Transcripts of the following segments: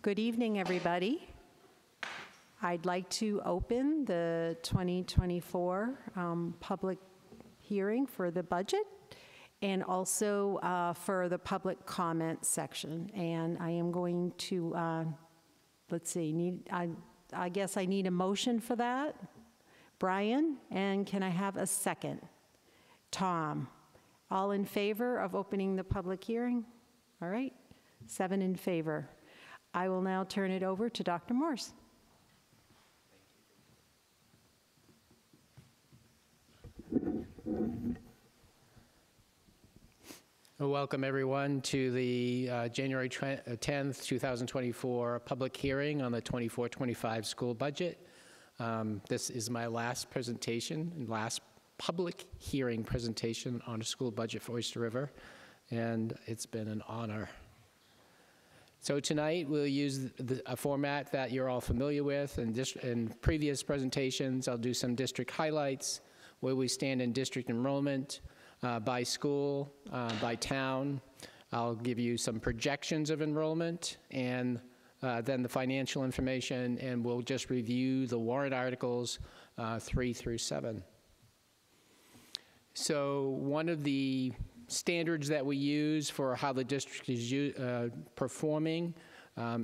Good evening, everybody. I'd like to open the 2024 public hearing for the budget and also for the public comment section. And I am going to, let's see, I guess I need a motion for that. Brian, and can I have a second? Tom, all in favor of opening the public hearing? All right, 7 in favor. I will now turn it over to Dr. Morse. Welcome everyone to the January 10th, 2024 public hearing on the 24-25 school budget. This is my last presentation and last public hearing presentation on a school budget for Oyster River, and it's been an honor. So tonight we'll use a format that you're all familiar with. In previous presentations, I'll do some district highlights, where we stand in district enrollment, by school, by town. I'll give you some projections of enrollment and then the financial information, and we'll just review the warrant articles 3 through 7. So one of the standards that we use for how the district is performing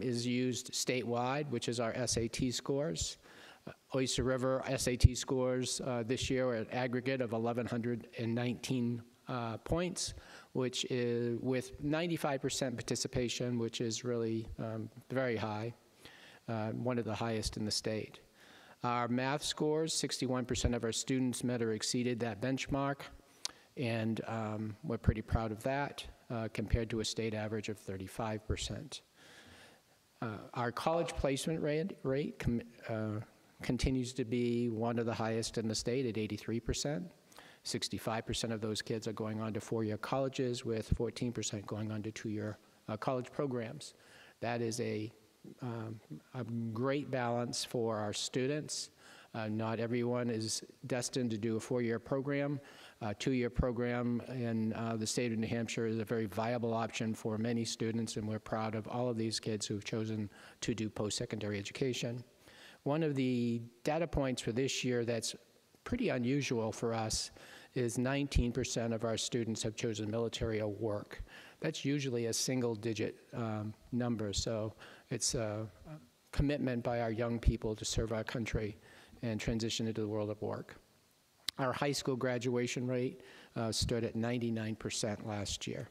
is used statewide, which is our SAT scores. Oyster River SAT scores this year are an aggregate of 1,119 points, which is with 95% participation, which is really very high, one of the highest in the state. Our math scores, 61% of our students met or exceeded that benchmark, and we're pretty proud of that compared to a state average of 35%. Our college placement rate continues to be one of the highest in the state at 83%. 65% of those kids are going on to four-year colleges, with 14% going on to two-year college programs. That is a great balance for our students. Not everyone is destined to do a four-year program. A two-year program in the state of New Hampshire is a very viable option for many students, and we're proud of all of these kids who've chosen to do post-secondary education. One of the data points for this year that's pretty unusual for us is 19% of our students have chosen military or work. That's usually a single-digit number, so it's a commitment by our young people to serve our country and transition into the world of work. Our high school graduation rate stood at 99% last year.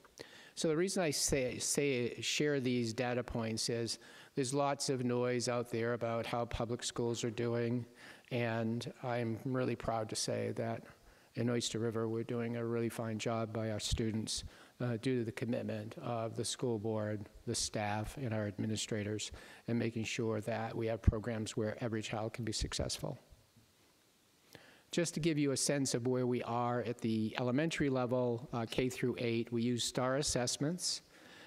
So the reason I share these data points is there's lots of noise out there about how public schools are doing, and I'm really proud to say that in Oyster River we're doing a really fine job by our students due to the commitment of the school board, the staff, and our administrators, and making sure that we have programs where every child can be successful. Just to give you a sense of where we are at the elementary level, K through 8, we use STAR assessments.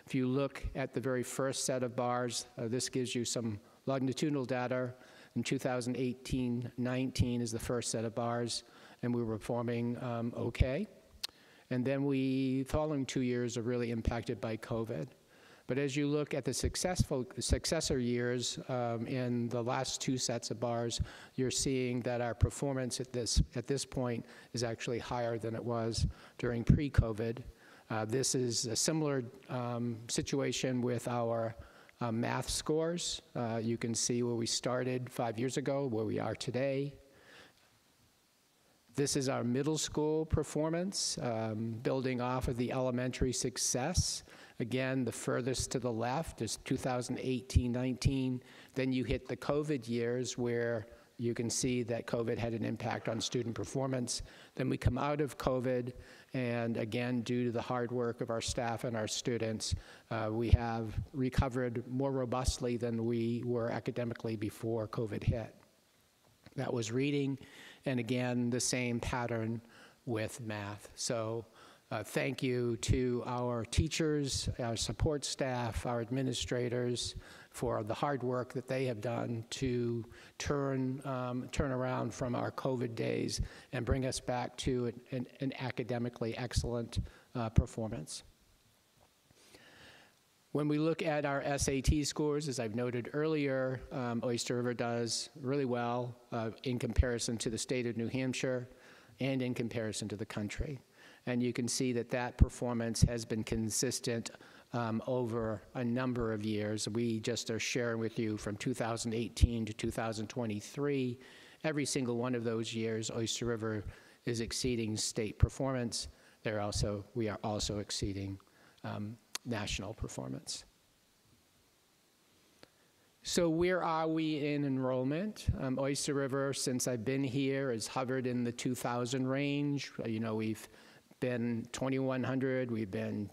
If you look at the very first set of bars, this gives you some longitudinal data. In 2018-19 is the first set of bars, and we were performing okay. And then the following 2 years are really impacted by COVID. But as you look at the successor years in the last two sets of bars, you're seeing that our performance at this point is actually higher than it was during pre-COVID. This is a similar situation with our math scores. You can see where we started 5 years ago, where we are today. This is our middle school performance, building off of the elementary success. Again, the furthest to the left is 2018-19. Then you hit the COVID years, where you can see that COVID had an impact on student performance. Then we come out of COVID, and again, due to the hard work of our staff and our students, we have recovered more robustly than we were academically before COVID hit. That was reading, and again, the same pattern with math. So thank you to our teachers, our support staff, our administrators for the hard work that they have done to turn around from our COVID days and bring us back to an academically excellent performance. When we look at our SAT scores, as I've noted earlier, Oyster River does really well in comparison to the state of New Hampshire and in comparison to the country. And you can see that that performance has been consistent over a number of years. We just are sharing with you from 2018 to 2023. Every single one of those years, Oyster River is exceeding state performance. We are also exceeding national performance. So where are we in enrollment? Oyster River, since I've been here, has hovered in the 2,000 range. We've been 2,100, we've been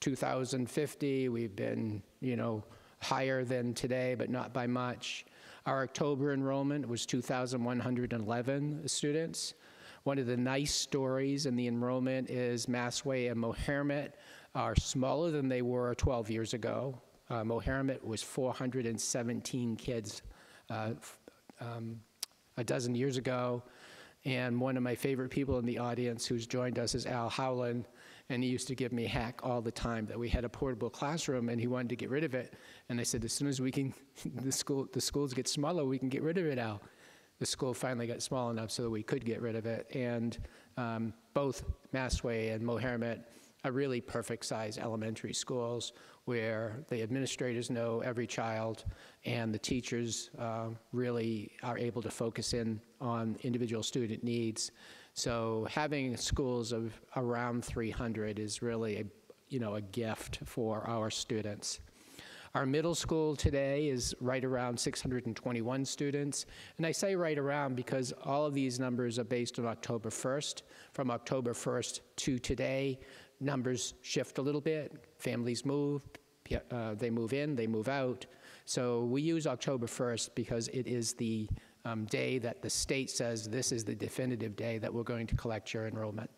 2,050, we've been, higher than today, but not by much. Our October enrollment was 2,111 students. One of the nice stories in the enrollment is Massway and Mohermet are smaller than they were 12 years ago. Mohermet was 417 kids a dozen years ago. And one of my favorite people in the audience who's joined us is Al Howland, and he used to give me heck all the time that we had a portable classroom and he wanted to get rid of it. And I said, as soon as we can, the schools get smaller, we can get rid of it, Al. The school finally got small enough so that we could get rid of it. And both Massway and Mohermet are really perfect size elementary schools where the administrators know every child and the teachers really are able to focus in on individual student needs. So having schools of around 300 is really a gift for our students. Our middle school today is right around 621 students. And I say right around because all of these numbers are based on October 1st. From October 1st to today, numbers shift a little bit. Families move, they move in, they move out. So we use October 1st because it is the day that the state says this is the definitive day that we're going to collect your enrollment.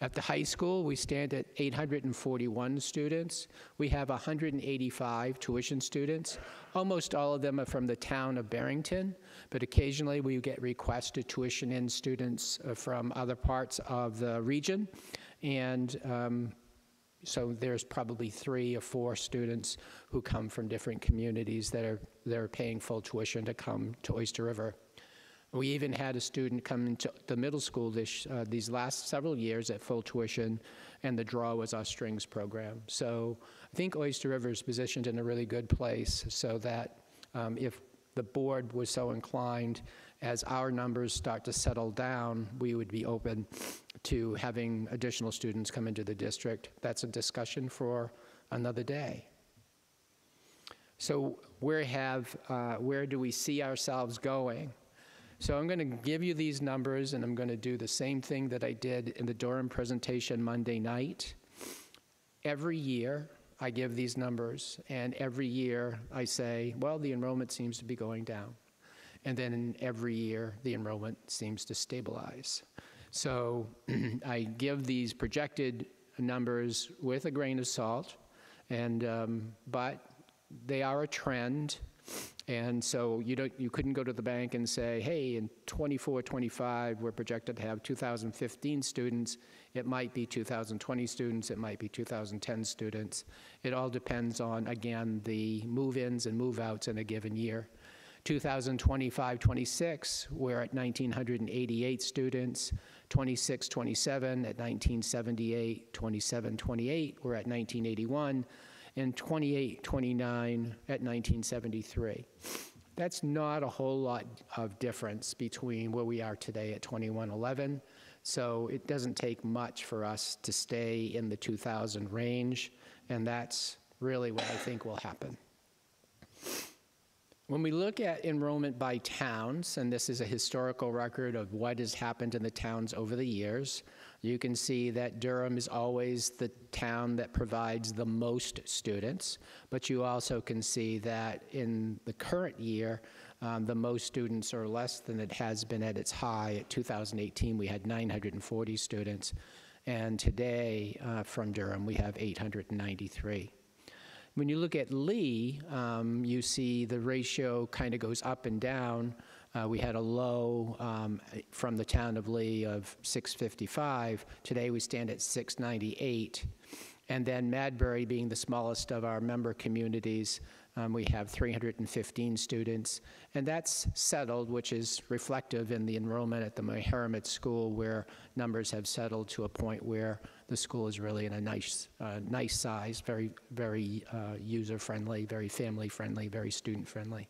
At the high school, we stand at 841 students. We have 185 tuition students. Almost all of them are from the town of Barrington, but occasionally we get requests to tuition in students from other parts of the region. And so there's probably 3 or 4 students who come from different communities that are paying full tuition to come to Oyster River. We even had a student come into the middle school these last several years at full tuition, and the draw was our strings program. So I think Oyster River is positioned in a really good place so that if the board was so inclined, as our numbers start to settle down, we would be open to having additional students come into the district. That's a discussion for another day. So where do we see ourselves going? So I'm going to give you these numbers, and I'm going to do the same thing that I did in the Durham presentation Monday night. Every year, I give these numbers, and every year I say, well, the enrollment seems to be going down. And then every year, the enrollment seems to stabilize. So I give these projected numbers with a grain of salt, but they are a trend. And so you couldn't go to the bank and say, hey, in 24-25, we're projected to have 2015 students. It might be 2020 students. It might be 2010 students. It all depends on, again, the move-ins and move-outs in a given year. 2025-26, we're at 1,988 students. 26-27 at 1,978. 27-28, we're at 1,981. And 28-29 at 1973. That's not a whole lot of difference between where we are today at 2111. So it doesn't take much for us to stay in the 2,000 range, and that's really what I think will happen. When we look at enrollment by towns, and this is a historical record of what has happened in the towns over the years, you can see that Durham is always the town that provides the most students, but you also can see that in the current year, the most students are less than it has been at its high. At 2018, we had 940 students, and today from Durham, we have 893. When you look at Lee, you see the ratio kind of goes up and down. We had a low from the town of Lee of 655. Today we stand at 698. And then Madbury being the smallest of our member communities, we have 315 students, and that's settled, which is reflective in the enrollment at the Meharmet School, where numbers have settled to a point where the school is really in a nice size, very user-friendly, very family-friendly, very student-friendly.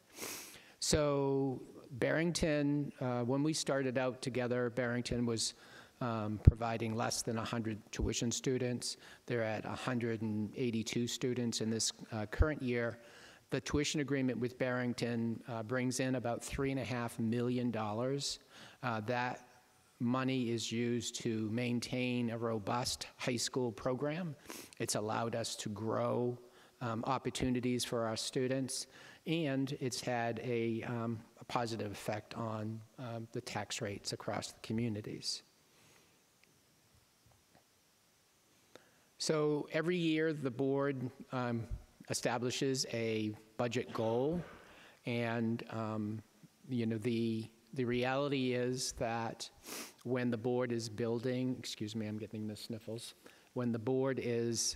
So Barrington, when we started out together, Barrington was providing less than 100 tuition students. They're at 182 students in this current year. The tuition agreement with Barrington brings in about $3.5 million. That money is used to maintain a robust high school program. It's allowed us to grow opportunities for our students, and it's had a positive effect on the tax rates across the communities. So every year, the board establishes a budget goal, and the reality is that when the board is building, excuse me, I'm getting the sniffles, when the board is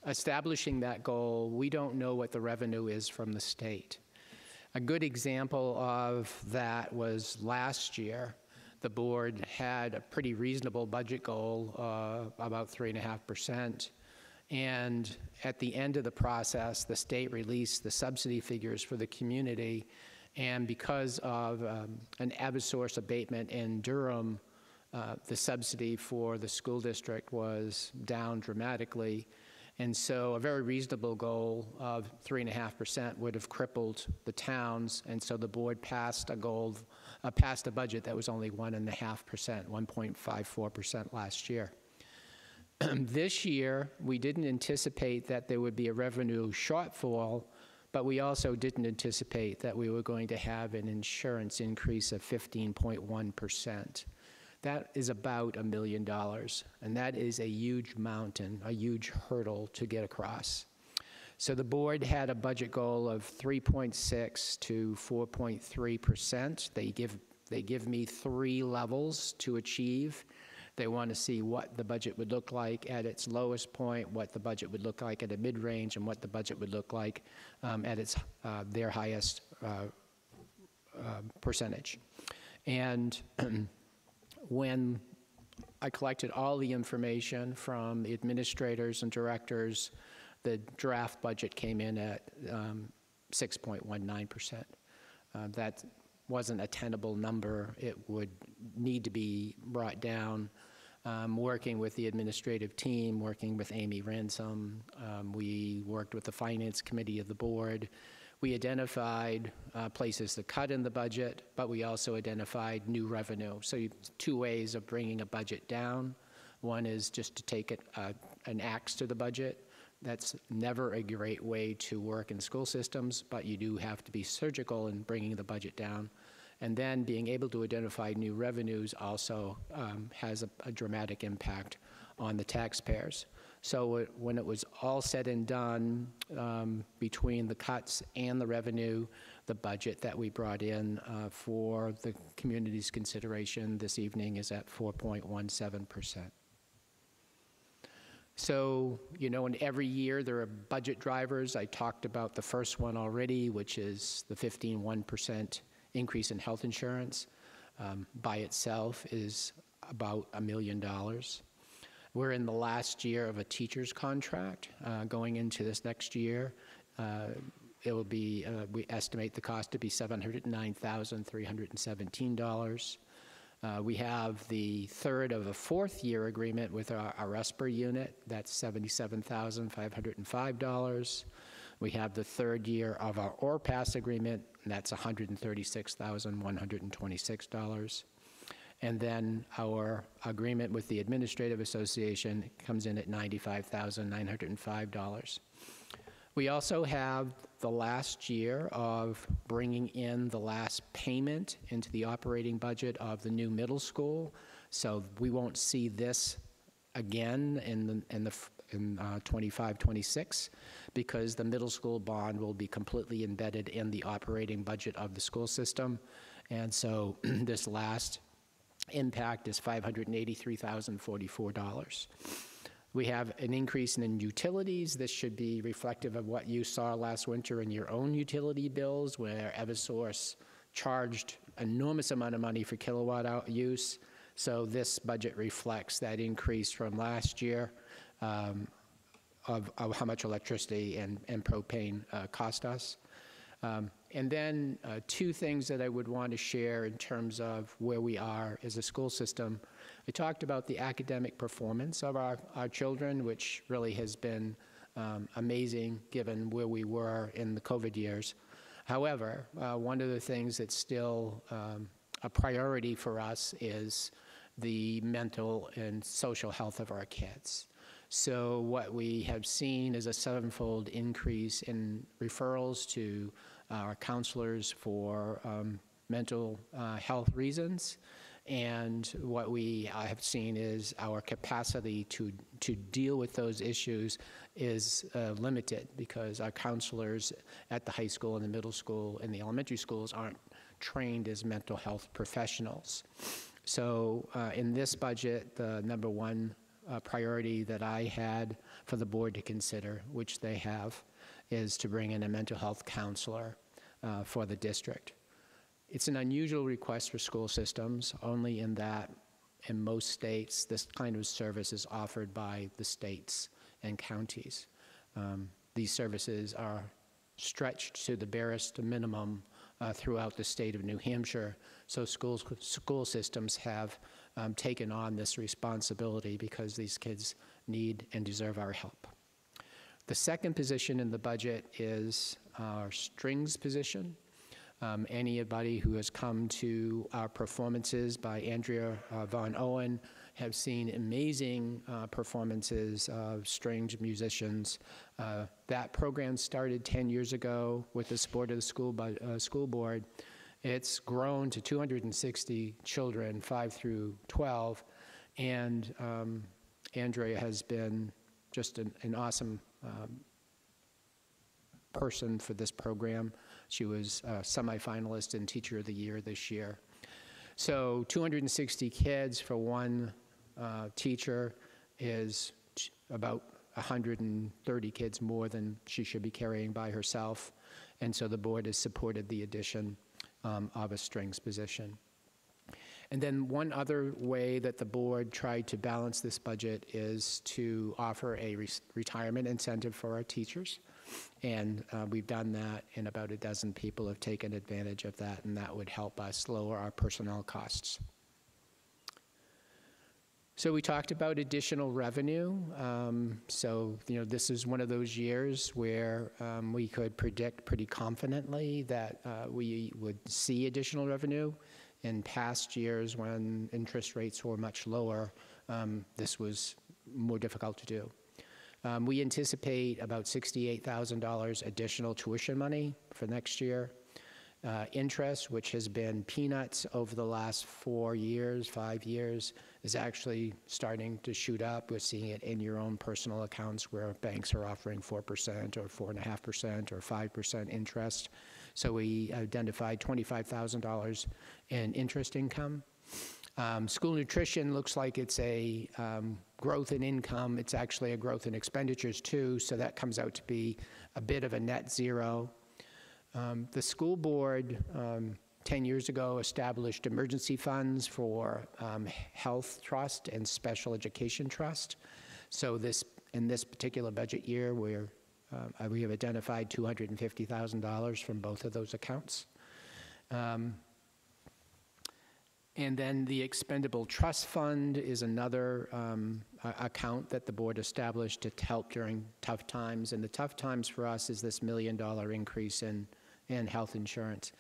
establishing that goal, we don't know what the revenue is from the state. A good example of that was last year. The board had a pretty reasonable budget goal, about 3.5%. And at the end of the process, the state released the subsidy figures for the community. And because of an Eversource abatement in Durham, the subsidy for the school district was down dramatically. And so a very reasonable goal of 3.5% would have crippled the towns. And so the board passed a budget that was only 1.5%, 1.54% last year. This year, we didn't anticipate that there would be a revenue shortfall, but we also didn't anticipate that we were going to have an insurance increase of 15.1%. That is about $1 million, and that is a huge mountain, a huge hurdle to get across. So the board had a budget goal of 3.6 to 4.3%. They give me 3 levels to achieve. They want to see what the budget would look like at its lowest point, what the budget would look like at a mid-range, and what the budget would look like at their highest percentage. And when I collected all the information from the administrators and directors, the draft budget came in at 6.19%. That wasn't a tenable number. It would need to be brought down. Working with the administrative team, working with Amy Ransom, we worked with the finance committee of the board. We identified places to cut in the budget, but we also identified new revenue. So 2 ways of bringing a budget down. One is just to take an axe to the budget. That's never a great way to work in school systems, but you do have to be surgical in bringing the budget down. And then being able to identify new revenues also has a dramatic impact on the taxpayers. So when it was all said and done, between the cuts and the revenue, the budget that we brought in for the community's consideration this evening is at 4.17%. So, in every year there are budget drivers. I talked about the first one already, which is the 15.1% increase in health insurance. By itself is about $1 million. We're in the last year of a teacher's contract. Going into this next year, it will be, we estimate the cost to be $709,317. We have the third of a 4th-year agreement with our RESPER unit. That's $77,505. We have the 3rd year of our ORPAS agreement, and that's $136,126. And then our agreement with the Administrative Association comes in at $95,905. We also have the last year of bringing in the last payment into the operating budget of the new middle school. So we won't see this again in 25-26 because the middle school bond will be completely embedded in the operating budget of the school system. And so this last impact is $583,044. We have an increase in utilities. This should be reflective of what you saw last winter in your own utility bills, where Eversource charged enormous amount of money for kilowatt hour use. So this budget reflects that increase from last year of how much electricity and propane cost us. And then two things that I would want to share in terms of where we are as a school system. I talked about the academic performance of our children, which really has been amazing given where we were in the COVID years. However, one of the things that's still a priority for us is the mental and social health of our kids. So what we have seen is a sevenfold increase in referrals to our counselors for mental health reasons. And what we have seen is our capacity to deal with those issues is limited because our counselors at the high school and the middle school and the elementary schools aren't trained as mental health professionals. So in this budget, the number one priority that I had for the board to consider, which they have, is to bring in a mental health counselor for the district. It's an unusual request for school systems, only in that in most states, this kind of service is offered by the states and counties. These services are stretched to the barest minimum throughout the state of New Hampshire, so school systems have taken on this responsibility because these kids need and deserve our help. The second position in the budget is our strings position. Anybody who has come to our performances by Andrea Von Owen have seen amazing performances of stringed musicians. That program started 10 years ago with the support of the school board. It's grown to 260 children, 5 through 12, and Andrea has been just an awesome person for this program. She was a semifinalist in Teacher of the Year this year. So 260 kids for one teacher is about 130 kids more than she should be carrying by herself. And so the board has supported the addition of a strings position. And then one other way that the board tried to balance this budget is to offer a retirement incentive for our teachers. And we've done that, and about a dozen people have taken advantage of that, and that would help us lower our personnel costs. So we talked about additional revenue. So, this is one of those years where we could predict pretty confidently that we would see additional revenue. In past years, when interest rates were much lower, this was more difficult to do. We anticipate about $68,000 additional tuition money for next year. Interest, which has been peanuts over the last 5 years, is actually starting to shoot up. We're seeing it in your own personal accounts where banks are offering 4% or 4.5% or 5% interest. So we identified $25,000 in interest income. School nutrition looks like it's a growth in income. It's actually a growth in expenditures too, so that comes out to be a bit of a net zero. The school board 10 years ago established emergency funds for health trust and special education trust. So in this particular budget year, we have identified $250,000 from both of those accounts. And then the expendable trust fund is another account that the board established to help during tough times. And the tough times for us is this $1 million increase in health insurance.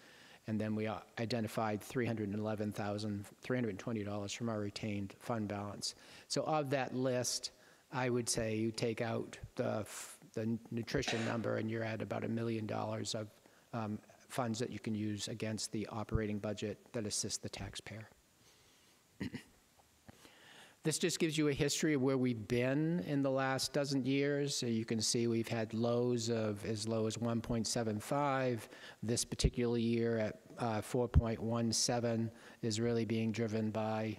And then we identified $320 from our retained fund balance. So of that list, I would say you take out the nutrition number and you're at about $1 million of funds that you can use against the operating budget that assist the taxpayer. This just gives you a history of where we've been in the last dozen years. So you can see we've had lows of as low as 1.75. This particular year at 4.17 is really being driven by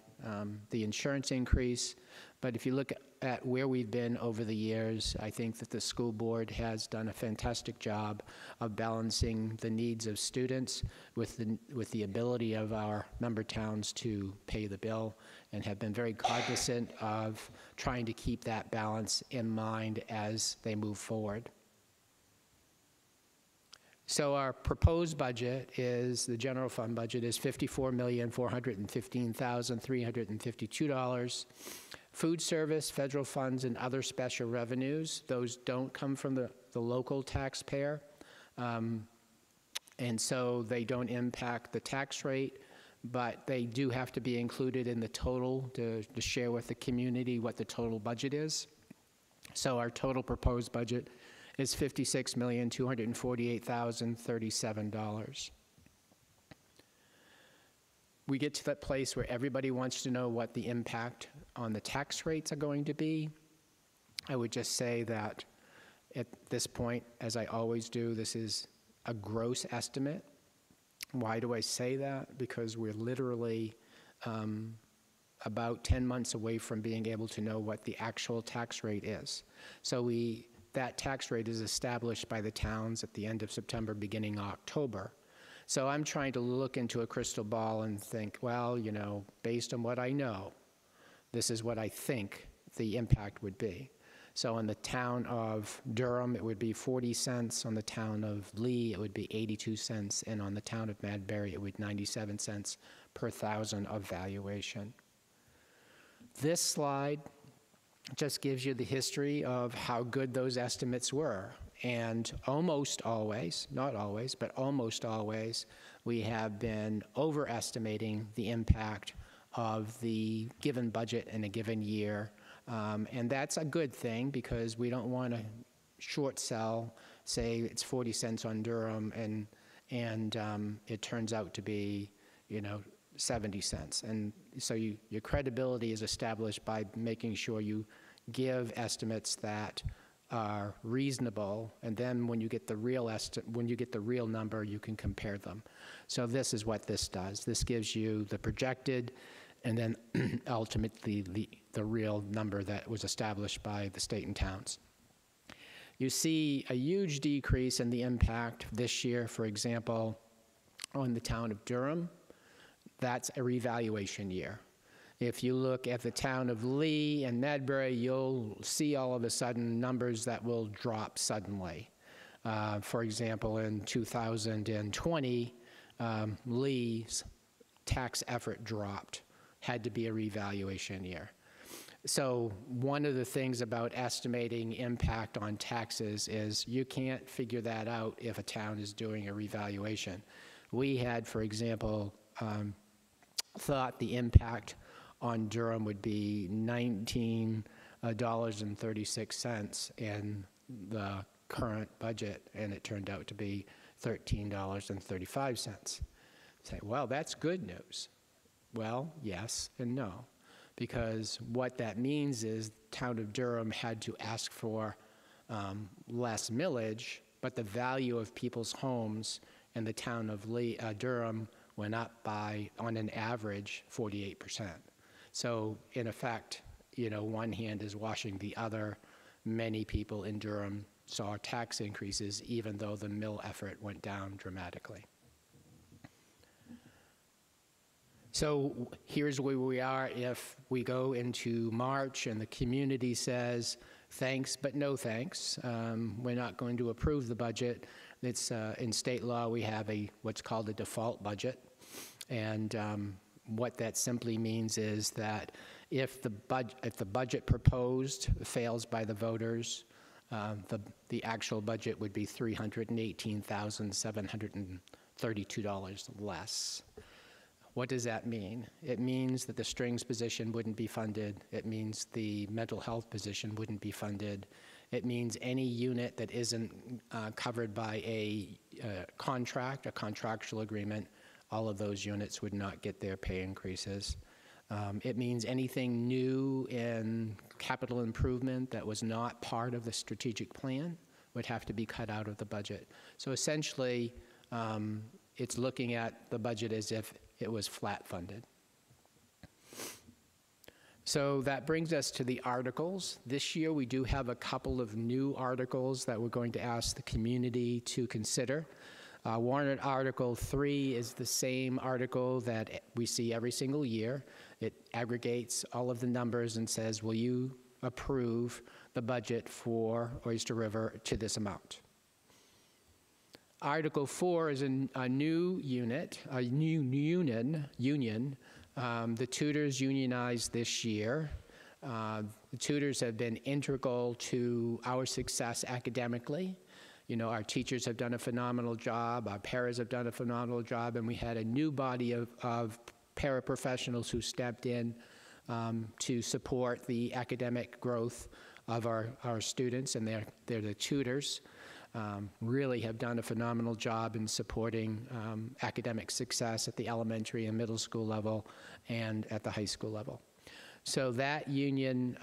the insurance increase. But if you look at where we've been over the years, I think that the school board has done a fantastic job of balancing the needs of students with the ability of our member towns to pay the bill, and have been very cognizant of trying to keep that balance in mind as they move forward. So our proposed budget is, the general fund budget is $54,415,352. Food service, federal funds, and other special revenues, those don't come from the local taxpayer. And so they don't impact the tax rate, but they do have to be included in the total to share with the community what the total budget is. So our total proposed budget is $56,248,037. We get to that place where everybody wants to know what the impact on the tax rates are going to be. I would just say that at this point, as I always do, this is a gross estimate. Why do I say that? Because we're literally about 10 months away from being able to know what the actual tax rate is. So that tax rate is established by the towns at the end of September, beginning October. So I'm trying to look into a crystal ball and think, well, you know, based on what I know, this is what I think the impact would be. So in the town of Durham, it would be 40 cents. On the town of Lee, it would be 82 cents. And on the town of Madbury, it would be 97 cents per thousand of valuation. This slide just gives you the history of how good those estimates were. And almost always, not always, but almost always, we have been overestimating the impact of the given budget in a given year. And that's a good thing, because we don't want to short sell, say it's 40 cents on Durham, and it turns out to be, you know, 70 cents. And so your credibility is established by making sure you give estimates that are reasonable, and then when you get the real number, you can compare them. So this is what this does. This gives you the projected, and then ultimately the real number that was established by the state and towns. You see a huge decrease in the impact this year, for example, on the town of Durham. That's a revaluation year. If you look at the town of Lee and Madbury, you'll see all of a sudden numbers that will drop suddenly. For example, in 2020, Lee's tax effort dropped, had to be a revaluation year. So one of the things about estimating impact on taxes is you can't figure that out if a town is doing a revaluation. We had, for example, thought the impact on Durham would be $19.36 in the current budget, and it turned out to be $13.35. Say, well, that's good news. Well, yes and no, because what that means is the town of Durham had to ask for less millage, but the value of people's homes in the town of Durham went up by, on an average, 48%. So in effect, you know, one hand is washing the other. Many people in Durham saw tax increases, even though the mill effort went down dramatically. So here's where we are if we go into March and the community says, thanks, but no thanks. We're not going to approve the budget. It's in state law, we have what's called a default budget. And what that simply means is that if the budget proposed fails by the voters, the actual budget would be $318,732 less. What does that mean? It means that the strings position wouldn't be funded. It means the mental health position wouldn't be funded. It means any unit that isn't covered by a contractual agreement, all of those units would not get their pay increases. It means anything new in capital improvement that was not part of the strategic plan would have to be cut out of the budget. So essentially, it's looking at the budget as if it was flat funded. So that brings us to the articles. This year, we do have a couple of new articles that we're going to ask the community to consider. Warrant Article 3 is the same article that we see every single year. It aggregates all of the numbers and says, will you approve the budget for Oyster River to this amount? Article 4 is a new unit, a new union. The tutors unionized this year. The tutors have been integral to our success academically. You know, our teachers have done a phenomenal job, our paras have done a phenomenal job, and we had a new body of paraprofessionals who stepped in to support the academic growth of our students, and they're the tutors. Really have done a phenomenal job in supporting academic success at the elementary and middle school level and at the high school level. So that union,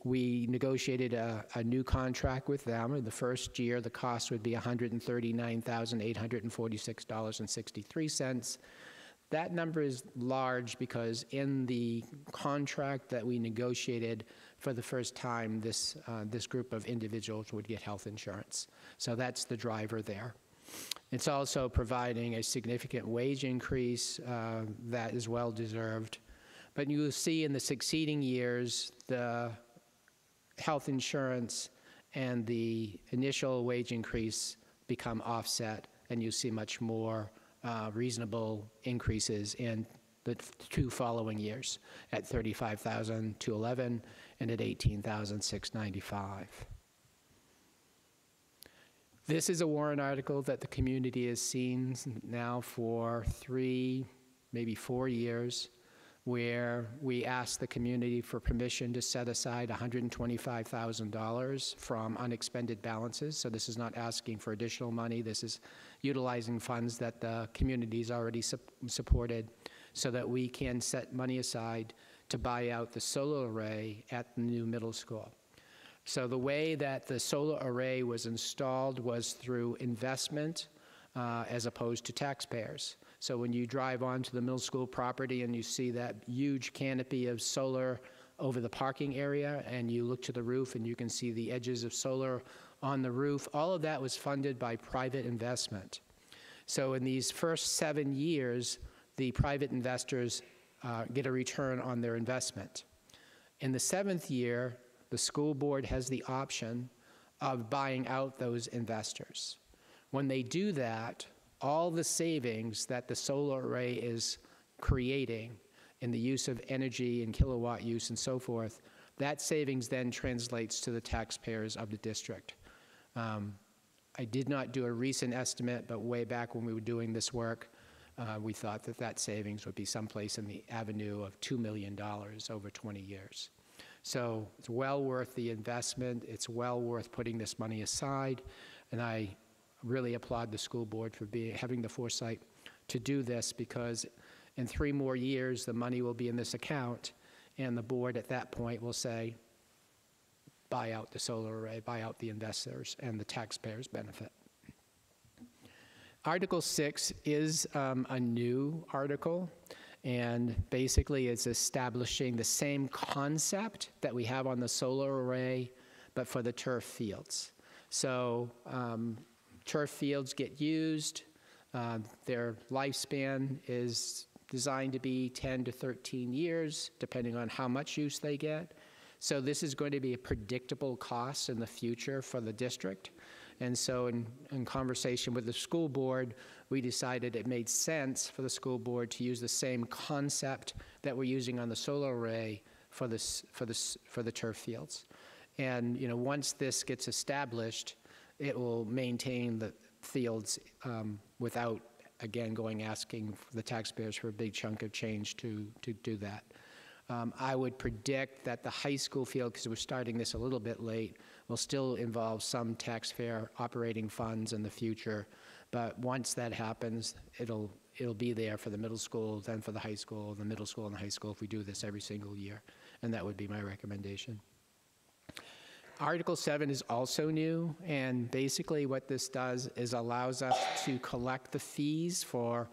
we negotiated a new contract with them. In the first year, the cost would be $139,846.63. That number is large because in the contract that we negotiated, for the first time, this group of individuals would get health insurance. So that's the driver there. It's also providing a significant wage increase that is well deserved. But you will see in the succeeding years, the health insurance and the initial wage increase become offset, and you see much more reasonable increases in the two following years at $35,211 and at $18,695. This is a warrant article that the community has seen now for 3, maybe 4 years, where we asked the community for permission to set aside $125,000 from unexpended balances. So this is not asking for additional money. This is utilizing funds that the community's already supported so that we can set money aside to buy out the solar array at the new middle school. So the way that the solar array was installed was through investment as opposed to taxpayers. So when you drive onto the middle school property and you see that huge canopy of solar over the parking area, and you look to the roof and you can see the edges of solar on the roof, all of that was funded by private investment. So in these first 7 years, the private investors get a return on their investment. In the 7th year, the school board has the option of buying out those investors. When they do that, all the savings that the solar array is creating in the use of energy and kilowatt use and so forth, that savings then translates to the taxpayers of the district. I did not do a recent estimate, but way back when we were doing this work, we thought that that savings would be someplace in the avenue of $2 million over 20 years. So it's well worth the investment. It's well worth putting this money aside, and I really applaud the school board for having the foresight to do this, because in 3 more years, the money will be in this account, and the board at that point will say, buy out the solar array, buy out the investors, and the taxpayers benefit. Article 6 is a new article, and basically it's establishing the same concept that we have on the solar array, but for the turf fields. So turf fields get used. Their lifespan is designed to be 10 to 13 years, depending on how much use they get. So this is going to be a predictable cost in the future for the district. And so in conversation with the school board, we decided it made sense for the school board to use the same concept that we're using on the solar array for the turf fields. And once this gets established, it will maintain the fields without, again, asking the taxpayers for a big chunk of change to do that. I would predict that the high school field, because we're starting this a little bit late, will still involve some taxpayer operating funds in the future. But once that happens, it'll be there for the middle school, then for the high school, the middle school, and the high school if we do this every single year. And that would be my recommendation. Article 7 is also new, and basically what this does is allows us to collect the fees for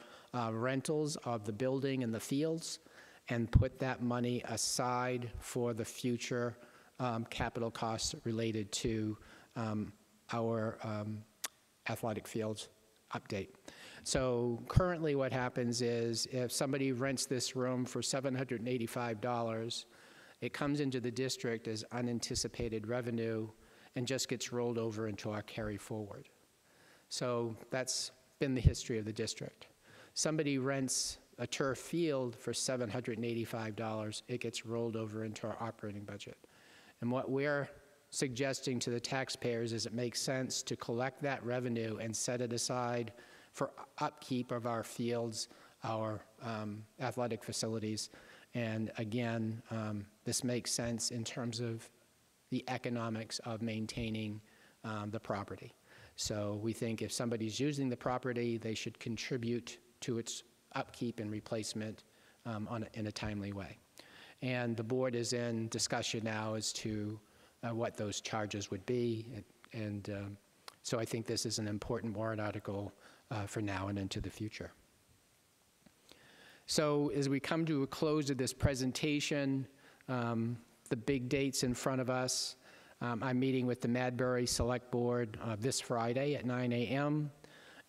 rentals of the building and the fields. and put that money aside for the future capital costs related to our athletic fields update. So currently what happens is if somebody rents this room for $785, it comes into the district as unanticipated revenue and just gets rolled over into our carry forward. So that's been the history of the district. Somebody rents a turf field for $785, it gets rolled over into our operating budget. And what we're suggesting to the taxpayers is it makes sense to collect that revenue and set it aside for upkeep of our fields, our athletic facilities. And again, this makes sense in terms of the economics of maintaining the property. So we think if somebody's using the property, they should contribute to its upkeep and replacement in a timely way. And the board is in discussion now as to what those charges would be. And so I think this is an important warrant article for now and into the future. So as we come to a close of this presentation, the big dates in front of us, I'm meeting with the Madbury Select Board this Friday at 9 a.m.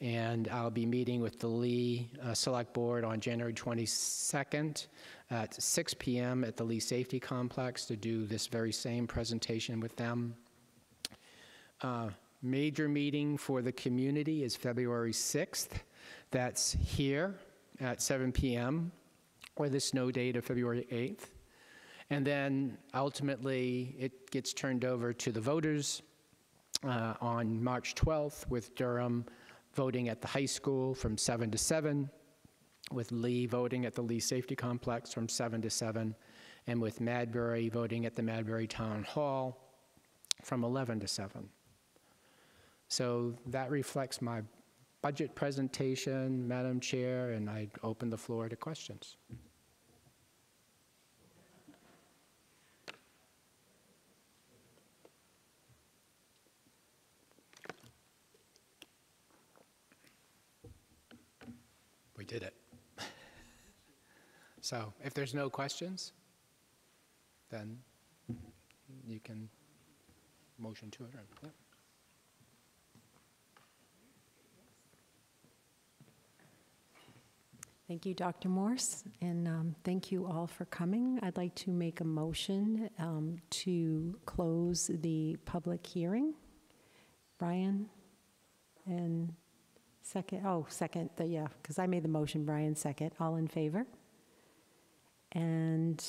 And I'll be meeting with the Lee Select Board on January 22nd at 6 p.m. at the Lee Safety Complex to do this very same presentation with them. Major meeting for the community is February 6th. That's here at 7 p.m. or the snow date of February 8th. And then ultimately it gets turned over to the voters on March 12th with Durham voting at the high school from 7 to 7, with Lee voting at the Lee Safety Complex from 7 to 7, and with Madbury voting at the Madbury Town Hall from 11 to 7. So that reflects my budget presentation, Madam Chair, and I open the floor to questions. We did it. So if there's no questions, then you can motion to adjourn. Yep. Thank you, Dr. Morse, and thank you all for coming. I'd like to make a motion to close the public hearing. Brian, and second, second, yeah, because I made the motion, Brian second. All in favor? And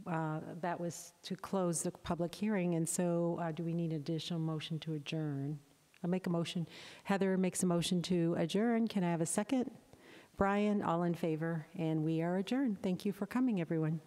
that was to close the public hearing, and so do we need an additional motion to adjourn? I'll make a motion. Heather makes a motion to adjourn. Can I have a second? Brian, all in favor, and we are adjourned. Thank you for coming, everyone.